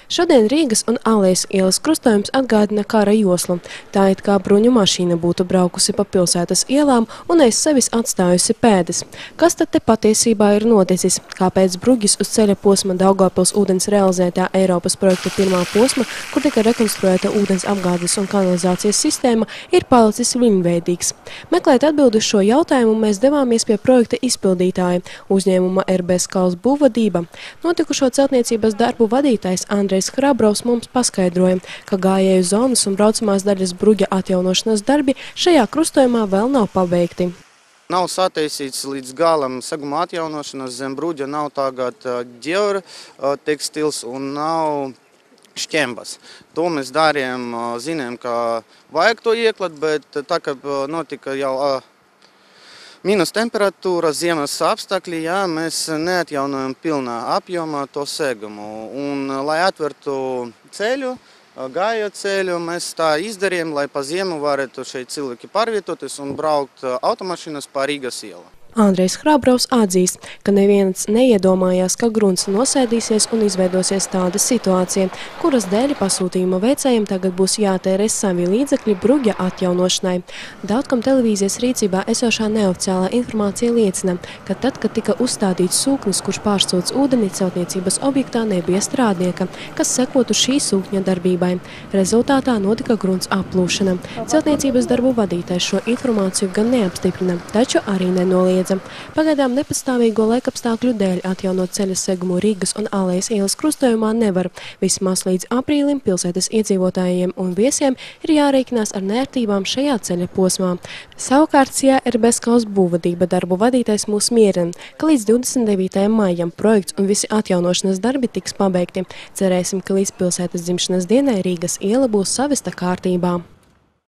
Šodien Rīgas un Alejas ielas krustojums atgādina kara joslu. Tā it kā bruņu mašīna būtu braukusi pa pilsētas ielām un aiz sevis atstājusi pēdas. Kas tad te patiesībā ir noticis? Kāpēc bruģis uz ceļa posma Daugavpils ūdens realizētā Eiropas projekta pirmā posma, kur tika rekonstruēta ūdens apgādes un kanalizācijas sistēma, ir palicis viņveidīgs? Meklēt atbildi uz šo jautājumu mēs devāmies pie projekta izpildītāja, uzņēmuma RB Skals būvvadība. Notikušo celtniecības darbu vadītājs Andrejs Hrabrovs mums paskaidroja, ka gājēju zonas un braucamās daļas bruģa atjaunošanas darbi šajā krustojumā vēl nav pabeigti. Nav sataisīts līdz galam seguma atjaunošanas, zem bruģa nav tagad ģeotekstils un nav šķembas. To mēs darījām, zinām, ka vajag to ieklāt, bet tā kā notika jau mīnus temperatūra, ziemas apstākļi, jā, mēs neatjaunojam pilnā apjomā to segumu. Un, lai atvertu ceļu, gājēju ceļu, mēs tā izdarījām, lai pa ziemu varētu šeit cilvēki pārvietoties un braukt automašīnas pa Rīgas ielu. Andrejs Hrabrovs atzīst, ka neviens neiedomājās, ka grunts nosēdīsies un izveidosies tāda situācija, kuras dēļ pasūtījuma veicējiem tagad būs jātērē savi līdzekļi bruģa atjaunošanai. Daudzkam televīzijas rīcībā esošā neoficiālā informācija liecina, ka tad, kad tika uzstādīts sūknis, kurš pārsūc ūdeni celtniecības objektā, nebija strādnieka, kas sekotu šī sūkņa darbībai. Rezultātā notika grunts aplūšana. Celtniecības darbu vadītājs šo informāciju gan neapstiprina, taču arī nenoliedz. Pagaidām nepastāvīgo laikapstākļu dēļ atjaunot ceļa segumu Rīgas un Alejas ielas krustojumā nevar. Vismaz līdz aprīlim pilsētas iedzīvotājiem un viesiem ir jārēķinās ar nērtībām šajā ceļa posmā. Savukārt RB Skals būvvadība darbu vadītājs mūs mierina, ka līdz 29. maijam projekts un visi atjaunošanas darbi tiks pabeigti. Cerēsim, ka līdz pilsētas dzimšanas dienai Rīgas iela būs savesta kārtībā.